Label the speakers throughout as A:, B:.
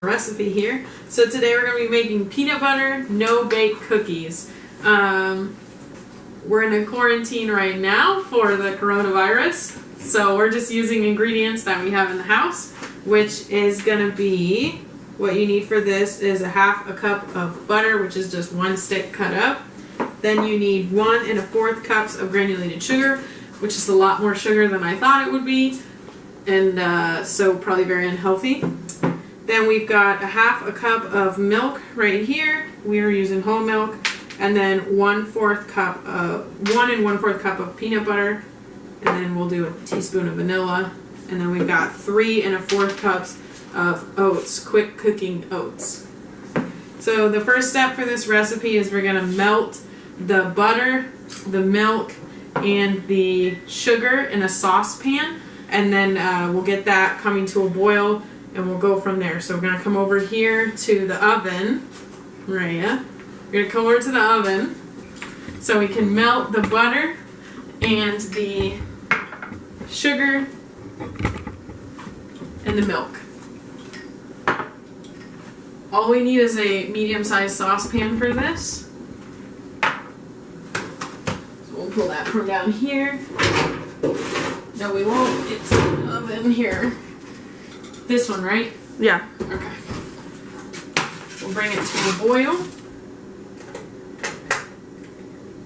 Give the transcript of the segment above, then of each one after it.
A: Recipe here. So today we're going to be making peanut butter no-bake cookies. We're in a quarantine right now for the coronavirus, so we're just using ingredients that we have in the house, which is going to be, what you need for this is a half a cup of butter, which is just one stick cut up. Then you need 1 1/4 cups of granulated sugar, which is a lot more sugar than I thought it would be, and so probably very unhealthy. Then we've got a half a cup of milk right here. We are using whole milk. And then 1/4 cup of 1 1/4 cup of peanut butter. And then we'll do a teaspoon of vanilla. And then we've got 3 1/4 cups of oats, quick cooking oats. So the first step for this recipe is we're gonna melt the butter, the milk, and the sugar in a saucepan. And then we'll get that coming to a boil. And we'll go from there. So we're going to come over here to the oven. Maria. We're going to come over to the oven so we can melt the butter and the sugar and the milk. All we need is a medium-sized saucepan for this. So we'll pull that from down here. No, we won't. It's in the oven here. This one, right?
B: Yeah.
A: Okay. We'll bring it to a boil.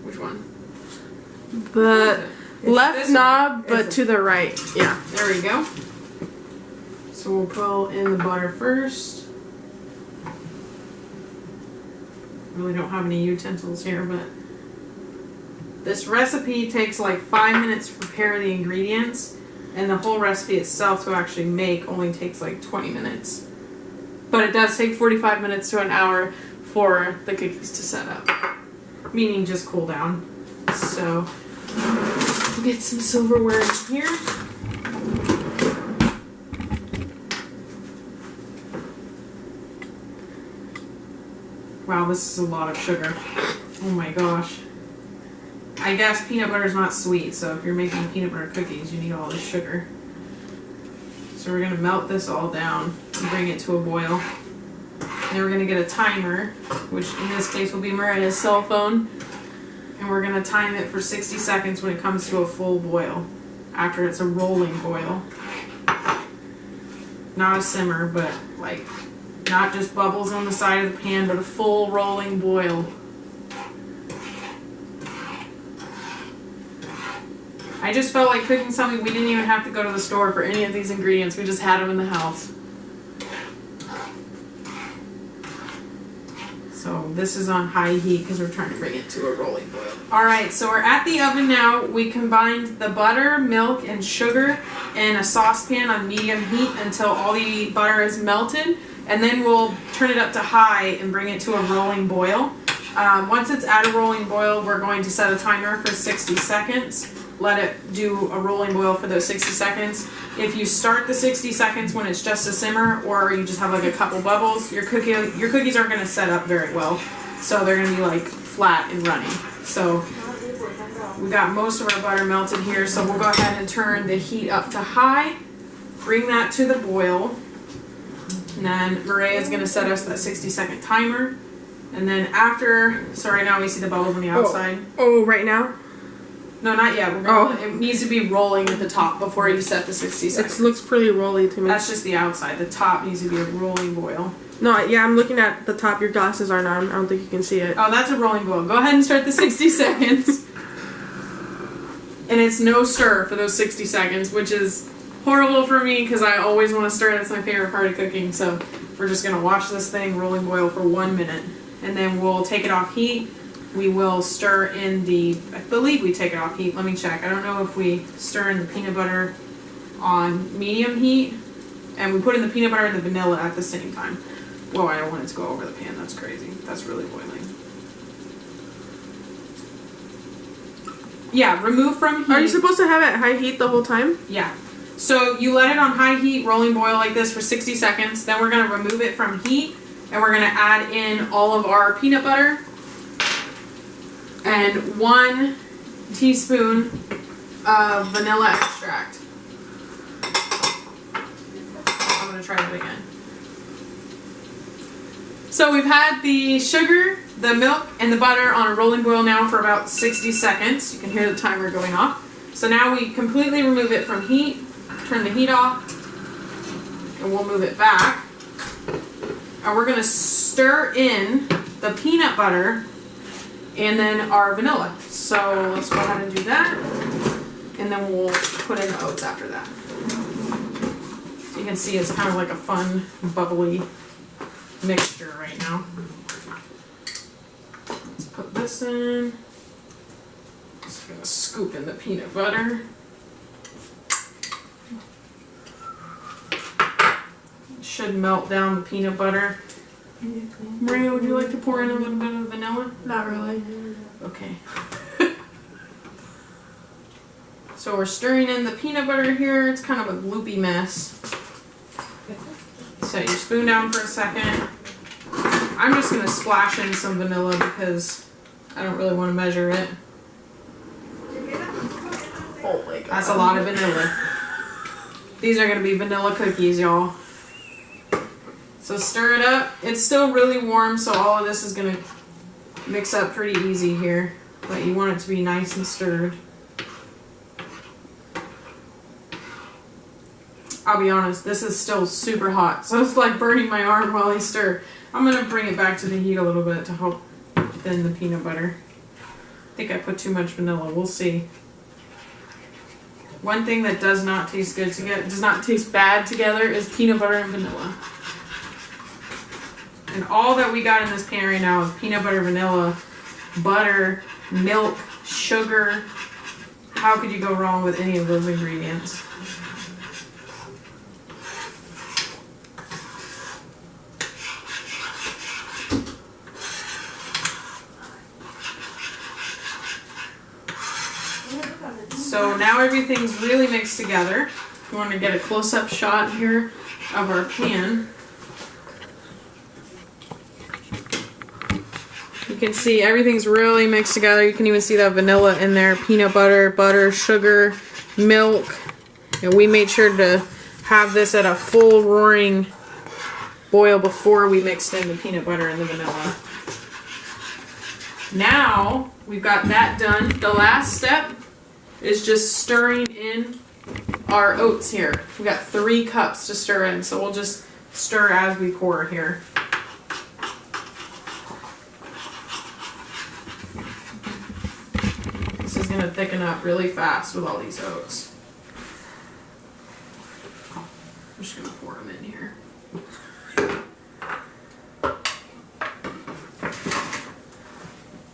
A: Which one?
B: The left knob, but to the right. Yeah.
A: There we go. So we'll pull in the butter first. Really don't have any utensils here, but this recipe takes like 5 minutes to prepare the ingredients. And the whole recipe itself to actually make only takes like 20 minutes. But it does take 45 minutes to an hour for the cookies to set up. Meaning just cool down. So, we'll get some silverware in here. Wow, this is a lot of sugar. Oh my gosh. I guess peanut butter is not sweet, so if you're making peanut butter cookies, you need all this sugar. So we're going to melt this all down and bring it to a boil. Then we're going to get a timer, which in this case will be Maria's cell phone. And we're going to time it for 60 seconds when it comes to a full boil, after it's a rolling boil. Not a simmer, but like, not just bubbles on the side of the pan, but a full rolling boil. I just felt like cooking something we didn't even have to go to the store for any of these ingredients. We just had them in the house. So this is on high heat because we're trying to bring it to a rolling boil. Alright, so we're at the oven now. We combined the butter, milk, and sugar in a saucepan on medium heat until all the butter is melted. And then we'll turn it up to high and bring it to a rolling boil. Once it's at a rolling boil, we're going to set a timer for 60 seconds. Let it do a rolling boil for those 60 seconds. If you start the 60 seconds when it's just a simmer, or you just have like a couple bubbles, your cookies aren't going to set up very well. So they're going to be like flat and runny. So we got most of our butter melted here, so we'll go ahead and turn the heat up to high. Bring that to the boil. And then Maria is going to set us that 60-second timer. And then after, so right now we see the bubbles on the outside.
B: Oh, right now?
A: No, not yet. It needs to be rolling at the top before you set the 60 seconds.
B: It looks pretty rolly to me.
A: That's just the outside. The top needs to be a rolling boil.
B: No, yeah, I'm looking at the top. Your glasses aren't on. I don't think you can see it.
A: Oh, that's a rolling boil. Go ahead and start the 60 seconds. And it's no stir for those 60 seconds, which is horrible for me because I always want to stir. That's my favorite part of cooking. So we're just going to watch this thing rolling boil for 1 minute. And then we'll take it off heat. We will stir in I believe we take it off heat. Let me check. I don't know if we stir in the peanut butter on medium heat. And we put in the peanut butter and the vanilla at the same time. Whoa, I don't want it to go over the pan. That's crazy. That's really boiling. Yeah, remove from heat.
B: Are you supposed to have it at high heat the whole time?
A: Yeah. So you let it on high heat, rolling boil like this for 60 seconds. Then we're going to remove it from heat. And we're going to add in all of our peanut butter. And 1 teaspoon of vanilla extract. I'm going to try that again. So we've had the sugar, the milk, and the butter on a rolling boil now for about 60 seconds. You can hear the timer going off. So now we completely remove it from heat, turn the heat off, and we'll move it back. And we're gonna stir in the peanut butter and then our vanilla. So let's go ahead and do that. And then we'll put in the oats after that. So you can see it's kind of like a fun, bubbly mixture right now. Let's put this in. Just gonna scoop in the peanut butter. It should melt down the peanut butter. Maria, would you like to pour in a little bit of vanilla?
B: Not really.
A: Okay. So we're stirring in the peanut butter here. It's kind of a gloopy mess. Set your spoon down for a second. I'm just going to splash in some vanilla because I don't really want to measure it.
B: Oh my god.
A: That's a lot of vanilla. These are going to be vanilla cookies, y'all. So stir it up. It's still really warm, so all of this is going to mix up pretty easy here. But you want it to be nice and stirred. I'll be honest, this is still super hot, so it's like burning my arm while I stir. I'm going to bring it back to the heat a little bit to help thin the peanut butter. I think I put too much vanilla. We'll see. One thing that does not taste good together, does not taste bad together, is peanut butter and vanilla. And all that we got in this pan right now is peanut butter, vanilla, butter, milk, sugar. How could you go wrong with any of those ingredients? So now everything's really mixed together. We want to get a close-up shot here of our pan. You can see everything's really mixed together. You can even see that vanilla in there, peanut butter, butter, sugar, milk. And we made sure to have this at a full roaring boil before we mixed in the peanut butter and the vanilla. Now we've got that done. The last step is just stirring in our oats here. We've got 3 cups to stir in, so we'll just stir as we pour here. This is gonna thicken up really fast with all these oats. I'm just gonna pour them in here.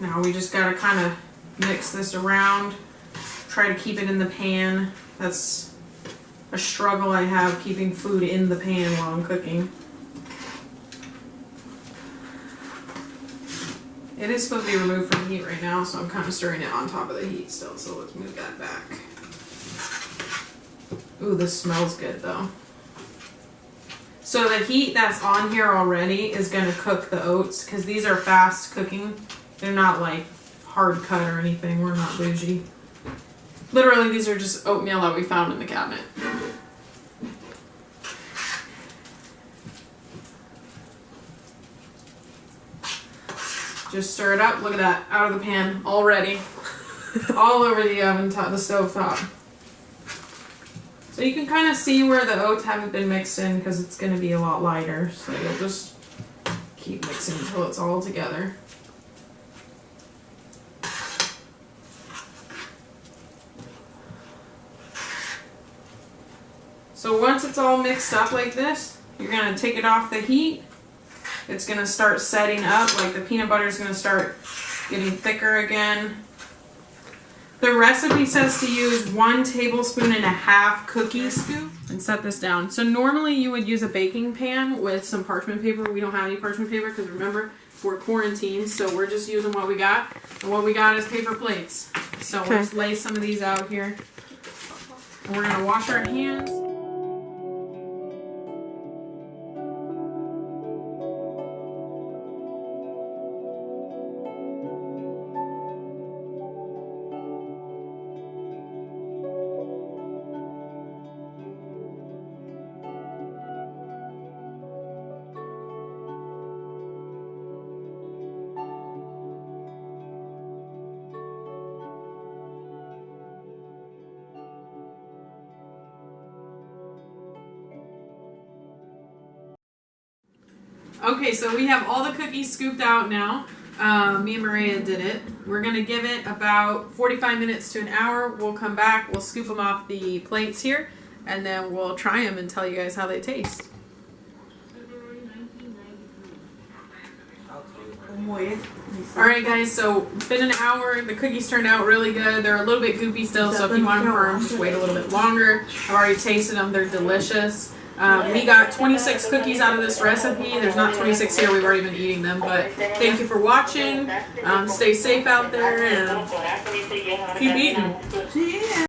A: Now we just gotta kind of mix this around. Try to keep it in the pan. That's a struggle I have, keeping food in the pan while I'm cooking. It is supposed to be removed from the heat right now, so I'm kind of stirring it on top of the heat still, so let's move that back. Ooh, this smells good though. So the heat that's on here already is going to cook the oats, because these are fast cooking. They're not like hard cut or anything. We're not bougie. Literally, these are just oatmeal that we found in the cabinet. Just stir it up. Look at that, out of the pan already. All over the oven top, the stove top. So you can kind of see where the oats haven't been mixed in because it's going to be a lot lighter. So you'll just keep mixing until it's all together. So once it's all mixed up like this, you're going to take it off the heat. It's going to start setting up, like the peanut butter is going to start getting thicker again. The recipe says to use 1.5 tablespoons cookie scoop and set this down. So normally you would use a baking pan with some parchment paper. We don't have any parchment paper because remember, we're quarantined, so we're just using what we got. And what we got is paper plates. So we'll just lay some of these out here. And we're going to wash our hands. Okay, so we have all the cookies scooped out now. Me and Maria did it. We're gonna give it about 45 minutes to an hour. We'll come back. We'll scoop them off the plates here, and then we'll try them and tell you guys how they taste. All right, guys. So it's been an hour. The cookies turned out really good. They're a little bit goopy still, so if you want them firm, just wait a little bit longer. I've already tasted them. They're delicious. We got 26 cookies out of this recipe. There's not 26 here. We've already been eating them. But thank you for watching. Stay safe out there and keep eating.